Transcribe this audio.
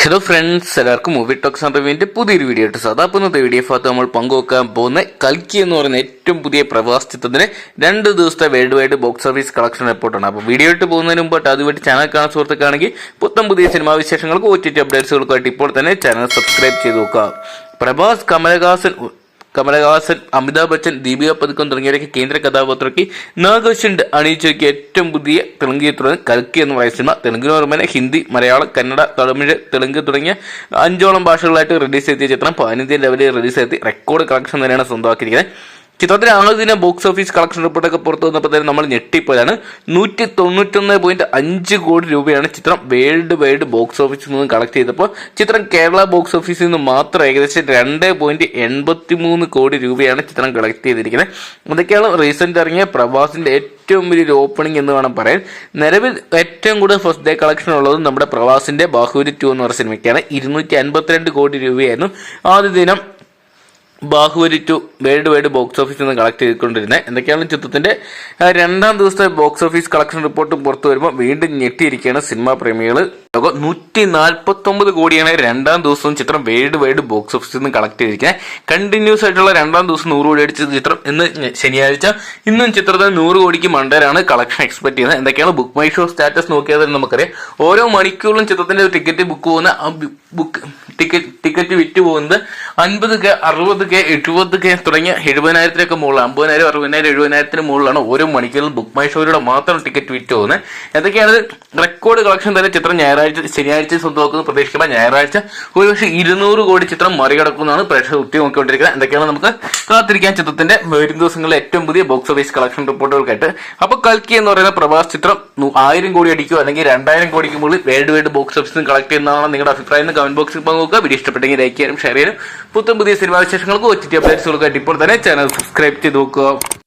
Hello friends, എല്ലാവർക്കും movie talks and റിവ്യൂവിന്റെ പുതിയൊരു video ഇട്ട് സാധാരണ വീഡിയോ ഭാഗത്ത് നമ്മൾ പങ്കുവെക്കാൻ പോകുന്ന കൽക്കി എന്ന് പറയുന്ന ഏറ്റവും പുതിയ പ്രവാസ ചിത്രത്തിന് 2 ദിവസത്തെ world wide box office collection റിപ്പോർട്ടാണ്. അപ്പോൾ വീഡിയോ ഇട്ട് പോകുന്നതിന് മുമ്പായിട്ട് അതുമായിട്ട് ചാനൽ കാണാൻ സുഹൃത്തുക്കാണെങ്കിൽ പുതിയ സിനിമാ വിശേഷങ്ങൾക്ക് OTT അപ്ഡേറ്റ്സുകൾക്കായിട്ട് ഇപ്പോൾ തന്നെ ചാനൽ സബ്സ്ക്രൈബ് ചെയ്ത് നോക്കുക. പ്രഭാസ്, കമലഹാസൻ, അമിതാഭ് ബച്ചൻ, ദീപിക പദുക്കോൺ തുടങ്ങിയവരൊക്കെ കേന്ദ്ര കഥാപാത്രയ്ക്ക് നാഗാർജുന അണിയിച്ചൊക്കെ ഏറ്റവും പുതിയ തെലുങ്ക് ചിത്രമാണ് കൽക്കി എന്ന് പറയുന്ന സിനിമ. തെലുങ്കിന് പുറമെ ഹിന്ദി, മലയാളം, കന്നഡ, തമിഴ്, തെലുങ്ക് തുടങ്ങിയ 5ഓളം ഭാഷകളായിട്ട് റിലീസ് ചെയ്തിയ ചിത്രം പാൻ-ഇന്ത്യൻ ലെവലിൽ റിലീസ് ചെയ്ത് റെക്കോർഡ് കളക്ഷൻ തന്നെയാണ് സ്വന്തമാക്കിയിരിക്കുന്നത്. ചിത്രത്തിൽ ആദ്യ ദിനം ബോക്സ് ഓഫീസ് കളക്ഷൻ റിപ്പോർട്ടൊക്കെ പുറത്തു വന്നപ്പോൾ തന്നെ നമ്മൾ ഞെട്ടിപ്പോയാണ്. 191.5 കോടി രൂപയാണ് ചിത്രം വേൾഡ് വൈഡ് ബോക്സ് ഓഫീസിൽ നിന്നും കളക്ട് ചെയ്തപ്പോൾ ചിത്രം കേരള ബോക്സ് ഓഫീസിൽ നിന്ന് മാത്രം ഏകദേശം 2.83 കോടി രൂപയാണ് ചിത്രം കളക്ട് ചെയ്തിരിക്കുന്നത്. അതൊക്കെയാണ് റീസെന്റ് ഇറങ്ങിയ പ്രവാസിന്റെ ഏറ്റവും വലിയൊരു ഓപ്പണിംഗ് എന്ന് വേണം പറയാൻ. നിലവിൽ ഏറ്റവും കൂടുതൽ ഫസ്റ്റ് ഡേ കളക്ഷൻ ഉള്ളത് നമ്മുടെ പ്രവാസിന്റെ ബാഹുബലി 2 എന്ന് പറയുന്ന സിനിമയ്ക്കാണ്. 252 കോടി രൂപയായിരുന്നു ആദ്യ ദിനം ബാഹുബലി 2 വേൾഡ് വൈഡ് ബോക്സ് ഓഫീസിൽ നിന്ന് കളക്ട് ചെയ്തുകൊണ്ടിരുന്നത്. എന്തൊക്കെയാണ് ചിത്രത്തിന്റെ 2ാം ദിവസത്തെ ബോക്സ് ഓഫീസ് കളക്ഷൻ റിപ്പോർട്ട് പുറത്തു വരുമ്പോൾ വീണ്ടും ഞെട്ടിയിരിക്കുകയാണ് സിനിമാ പ്രേമികൾ. 149 കോടിയാണ് 2ാം ദിവസവും ചിത്രം വേൾഡ് വൈഡ് ബോക്സ് ഓഫീസിൽ നിന്ന് കളക്ട് ചെയ്തിരിക്കുന്നത്. കണ്ടിന്യൂസ് ആയിട്ടുള്ള 2ാം ദിവസം 100 കോടി അടിച്ച ചിത്രം ഇന്ന് ശനിയാഴ്ച ഇന്നും ചിത്രത്തിന് 100 കോടിക്ക് മണ്ടയിലാണ് കളക്ഷൻ എക്സ്പെക്ട് ചെയ്യുന്നത്. എന്തൊക്കെയാണ് ബുക്ക് മൈ ഷോ സ്റ്റാറ്റസ് നോക്കിയാൽ നമുക്കറിയാം. ഓരോ മണിക്കൂറിലും ചിത്രത്തിന്റെ ടിക്കറ്റ് ബുക്ക് പോകുന്ന ടിക്കറ്റ് വിറ്റ് പോകുന്നത് 50K, 60K, 70K തുടങ്ങിയ 70,000 മുകളിലാണ്. 50,000, 60,000, 70,000 മുകളിലാണ് ഓരോ മണിക്കൂറിലും ബുക്ക് മൈ ഷോയിലൂടെ മാത്രം ടിക്കറ്റ് വിറ്റ് പോകുന്നത്. എന്തൊക്കെയാണ് റെക്കോർഡ് കളക്ഷൻ തന്നെ ചിത്രം ശനിയാഴ്ച സ്വന്തമാക്കുന്നത് പ്രതീക്ഷിക്കുമ്പോൾ ഞായറാഴ്ച ഒരുപക്ഷെ 200 കോടി ചിത്രം മറികടക്കുന്നതാണ് പ്രേക്ഷകർ ഉറ്റി നോക്കിക്കൊണ്ടിരിക്കുന്നത്. എന്തൊക്കെയാണ് നമുക്ക് കാത്തിരിക്കാൻ ചിത്രത്തിന്റെ വരും ദിവസങ്ങളിലെ ഏറ്റവും പുതിയ ബോക്സ് ഓഫീസ് കളക്ഷൻ റിപ്പോർട്ടുകൾക്കായിട്ട്. അപ്പൊ കൽക്കി എന്ന് പറയുന്ന പ്രഭാസ് ചിത്രം 1000 കോടി അടിക്കുക അല്ലെങ്കിൽ 2000 കോടിക്ക് മുകളിൽ വേൾഡ് വൈഡ് ബോക്സ് ഓഫീസിൽ കളക്ട് ചെയ്യുന്നതാണ് നിങ്ങളുടെ അഭിപ്രായം എന്ന് കമന്റ് ബോക്സിൽ പങ്കുവെക്കുക. വീഡിയോ ഇഷ്ടപ്പെട്ടെങ്കിൽ ലൈക്ക് ചെയ്യാനും ഷെയർ ചെയ്യാനും പുതിയ സിനിമാ വിശേഷങ്ങൾക്ക് OTT അപ്ഡേറ്റ്സുകൾക്കായിട്ട് ഇപ്പോൾ തന്നെ ചാനൽ സബ്സ്ക്രൈബ് ചെയ്ത് നോക്കുക.